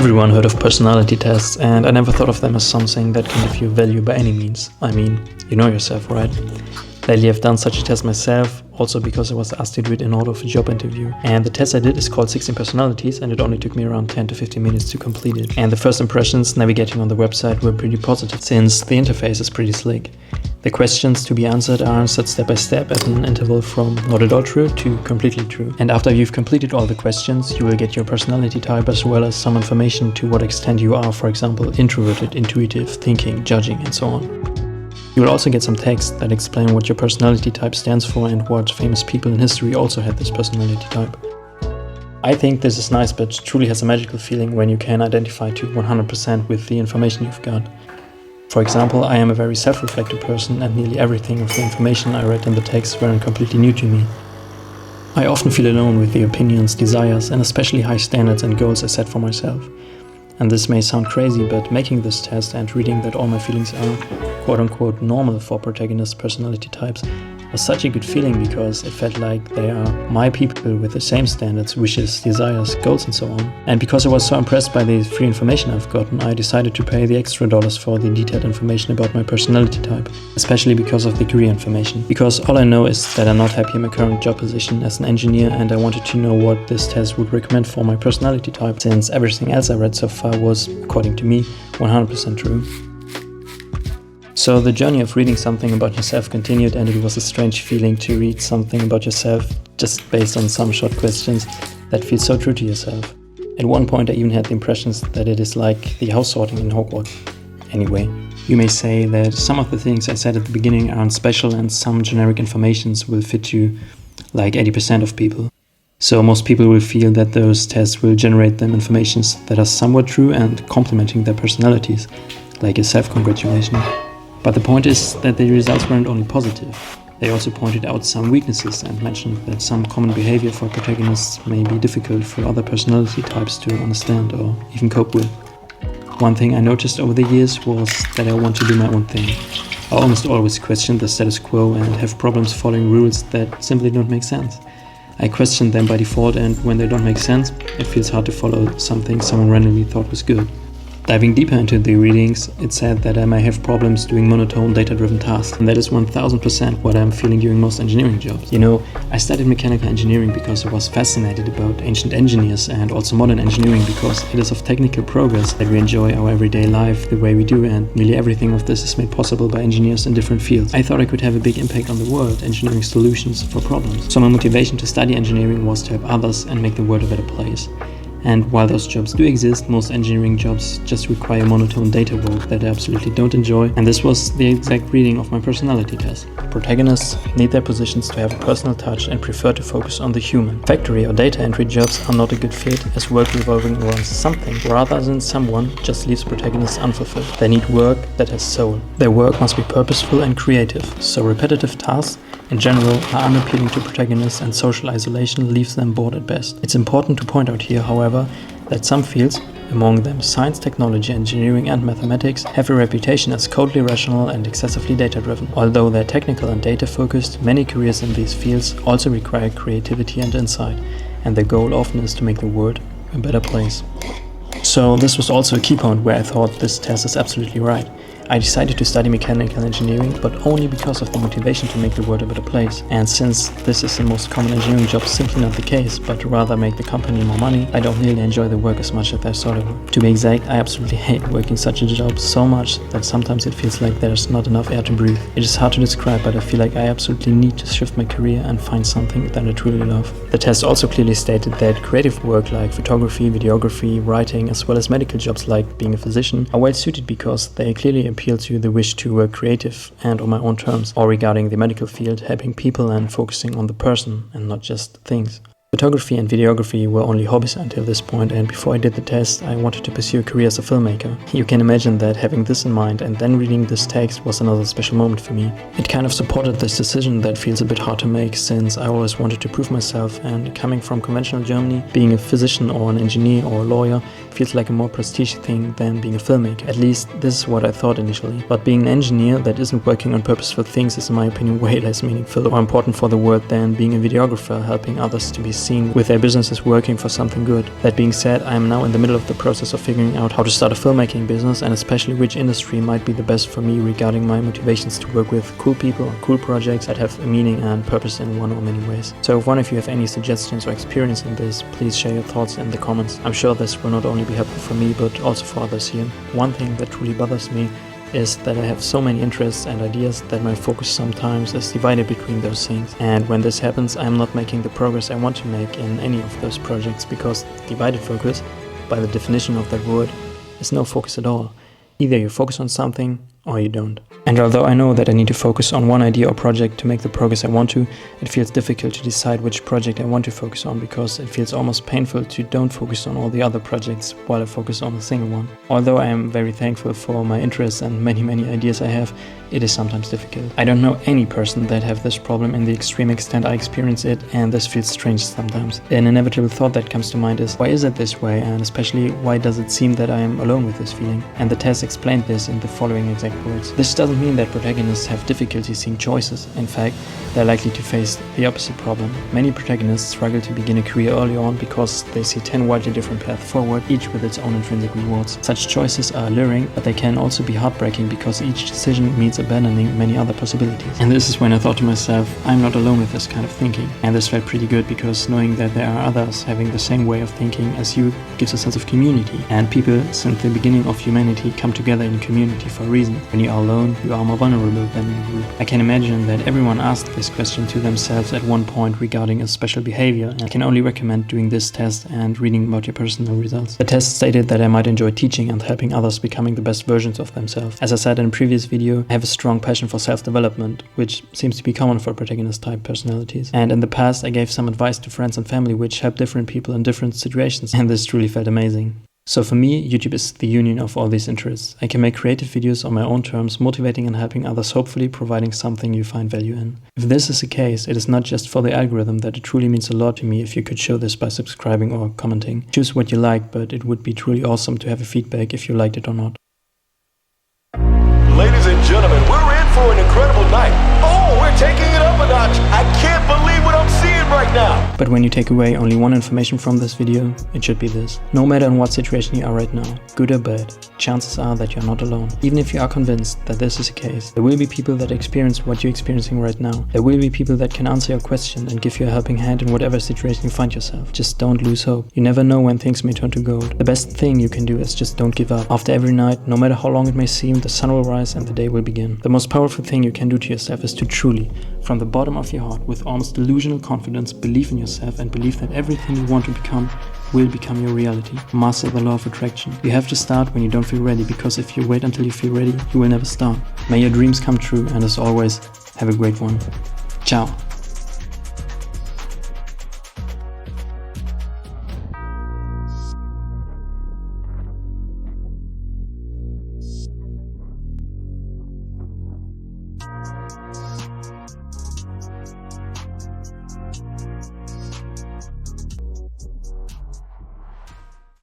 Everyone heard of personality tests, and I never thought of them as something that can give you value by any means. I mean, you know yourself, right? Lately I've done such a test myself, also because I was asked to do it in order of a job interview. And the test I did is called 16 Personalities, and it only took me around 10 to 15 minutes to complete it. And the first impressions navigating on the website were pretty positive, since the interface is pretty slick. The questions to be answered are answered step by step at an interval from not at all true to completely true. And after you've completed all the questions, you will get your personality type as well as some information to what extent you are, for example, introverted, intuitive, thinking, judging, and so on. You will also get some text that explain what your personality type stands for and what famous people in history also had this personality type. I think this is nice, but truly has a magical feeling when you can identify to 100% with the information you've got. For example, I am a very self-reflective person, and nearly everything of the information I read in the text were completely new to me. I often feel alone with the opinions, desires, and especially high standards and goals I set for myself. And this may sound crazy, but making this test and reading that all my feelings are quote-unquote normal for protagonist personality types was such a good feeling, because it felt like they are my people with the same standards, wishes, desires, goals, and so on. And because I was so impressed by the free information I've gotten, I decided to pay the extra dollars for the detailed information about my personality type, especially because of the career information. Because all I know is that I'm not happy in my current job position as an engineer, and I wanted to know what this test would recommend for my personality type, since everything else I read so far was, according to me, 100% true. So the journey of reading something about yourself continued, and it was a strange feeling to read something about yourself just based on some short questions that feel so true to yourself. At one point I even had the impressions that it is like the house sorting in Hogwarts. Anyway, you may say that some of the things I said at the beginning aren't special, and some generic informations will fit you like 80% of people. So most people will feel that those tests will generate them informations that are somewhat true and complementing their personalities, like a self-congratulation. But the point is that the results weren't only positive. They also pointed out some weaknesses and mentioned that some common behavior for protagonists may be difficult for other personality types to understand or even cope with. One thing I noticed over the years was that I want to do my own thing. I almost always question the status quo and have problems following rules that simply don't make sense. I question them by default, and when they don't make sense, it feels hard to follow something someone randomly thought was good. Diving deeper into the readings, it said that I may have problems doing monotone, data-driven tasks, and that is 1000% what I'm feeling during most engineering jobs. You know, I studied mechanical engineering because I was fascinated about ancient engineers, and also modern engineering because it is of technical progress that we enjoy our everyday life the way we do, and nearly everything of this is made possible by engineers in different fields. I thought I could have a big impact on the world, engineering solutions for problems. So my motivation to study engineering was to help others and make the world a better place. And while those jobs do exist, most engineering jobs just require monotone data work that I absolutely don't enjoy, and this was the exact reading of my personality test. Protagonists need their positions to have a personal touch and prefer to focus on the human. Factory or data entry jobs are not a good fit, as work revolving around something rather than someone just leaves protagonists unfulfilled. They need work that has soul. Their work must be purposeful and creative, so repetitive tasks in general are unappealing to protagonists, and social isolation leaves them bored at best. It's important to point out here, however, that some fields, among them science, technology, engineering, and mathematics, have a reputation as coldly rational and excessively data-driven. Although they're technical and data-focused, many careers in these fields also require creativity and insight, and their goal often is to make the world a better place. So this was also a key point where I thought this test is absolutely right. I decided to study mechanical engineering, but only because of the motivation to make the world a better place. And since this is in most common engineering jobs simply not the case, but rather make the company more money, I don't really enjoy the work as much as I thought I would. To be exact, I absolutely hate working such a job so much that sometimes it feels like there's not enough air to breathe. It is hard to describe, but I feel like I absolutely need to shift my career and find something that I truly love. The test also clearly stated that creative work like photography, videography, writing, as well as medical jobs like being a physician are well suited because they clearly appeal to the wish to work creative and on my own terms, or regarding the medical field, helping people and focusing on the person and not just things. Photography and videography were only hobbies until this point, and before I did the test, I wanted to pursue a career as a filmmaker. You can imagine that having this in mind and then reading this text was another special moment for me. It kind of supported this decision that feels a bit hard to make, since I always wanted to prove myself, and coming from conventional Germany, being a physician or an engineer or a lawyer feels like a more prestigious thing than being a filmmaker. At least this is what I thought initially. But being an engineer that isn't working on purposeful things is, in my opinion, way less meaningful or important for the world than being a videographer helping others to be seen with their businesses working for something good. That being said, I am now in the middle of the process of figuring out how to start a filmmaking business, and especially which industry might be the best for me regarding my motivations to work with cool people on cool projects that have a meaning and purpose in one or many ways. So if one of you have any suggestions or experience in this, please share your thoughts in the comments. I'm sure this will not only be helpful for me, but also for others here. One thing that truly bothers me is that I have so many interests and ideas that my focus sometimes is divided between those things. And when this happens, I'm not making the progress I want to make in any of those projects, because divided focus, by the definition of that word, is no focus at all. Either you focus on something or you don't. And although I know that I need to focus on one idea or project to make the progress I want to, it feels difficult to decide which project I want to focus on, because it feels almost painful to don't focus on all the other projects while I focus on a single one. Although I am very thankful for my interests and many ideas I have, it is sometimes difficult. I don't know any person that have this problem in the extreme extent I experience it, and this feels strange sometimes. An inevitable thought that comes to mind is, why is it this way, and especially why does it seem that I am alone with this feeling? And the test explained this in the following exact words. This doesn't mean that protagonists have difficulty seeing choices. In fact, they're likely to face the opposite problem. Many protagonists struggle to begin a career early on because they see 10 wildly different paths forward, each with its own intrinsic rewards. Such choices are alluring, but they can also be heartbreaking because each decision means abandoning many other possibilities. And this is when I thought to myself, I'm not alone with this kind of thinking. And this felt pretty good, because knowing that there are others having the same way of thinking as you gives a sense of community. And people, since the beginning of humanity, come together in a community for a reason. When you are alone, you are more vulnerable than in a group. I can imagine that everyone asked this question to themselves at one point regarding a special behavior, and I can only recommend doing this test and reading about your personal results. The test stated that I might enjoy teaching and helping others becoming the best versions of themselves. As I said in a previous video, I have a strong passion for self-development, which seems to be common for protagonist-type personalities. And in the past, I gave some advice to friends and family which helped different people in different situations, and this truly felt amazing. So for me, YouTube is the union of all these interests. I can make creative videos on my own terms, motivating and helping others, hopefully providing something you find value in. If this is the case, it is not just for the algorithm that it truly means a lot to me if you could show this by subscribing or commenting. Choose what you like, but it would be truly awesome to have a feedback if you liked it or not. Ladies and gentlemen, we're in for an incredible night. Oh, we're taking it up a notch. I can't believe what I'm seeing right now. But when you take away only one information from this video, it should be this. No matter in what situation you are right now, good or bad, chances are that you are not alone. Even if you are convinced that this is the case, there will be people that experience what you're experiencing right now. There will be people that can answer your question and give you a helping hand in whatever situation you find yourself. Just don't lose hope. You never know when things may turn to gold. The best thing you can do is just don't give up. After every night, no matter how long it may seem, the sun will rise and the day will begin. The most powerful thing you can do to yourself is to truly, from the bottom of your heart, with almost delusional confidence, believe in yourself and believe that everything you want to become will become your reality. Master the law of attraction. You have to start when you don't feel ready, because if you wait until you feel ready, you will never start. May your dreams come true, and as always, have a great one. Ciao.